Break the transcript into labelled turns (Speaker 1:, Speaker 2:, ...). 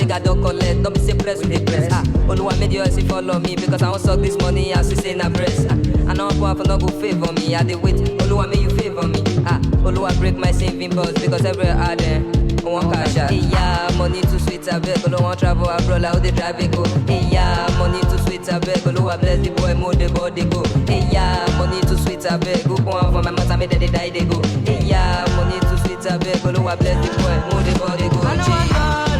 Speaker 1: music I don't collect. Don't be say press with the press. Oluwa made you see follow me because I won't suck this money as you say na press. I know I'm for no go favor me. I dey wait. Oluwa make you favor me. Oluwa break my saving box because everywhere I there. One cash out. Hey, yeah, money too sweet, I beg. Oluwa travel abroad, like how they drive it go. Hey, yeah, money too sweet, I beg. Oluwa bless the boy, move the body go. Hey, yeah, money too sweet, I beg. Go one for my mother, make they die, they go. Hey, yeah, money too sweet, I beg. Oluwa bless the boy, move the body go.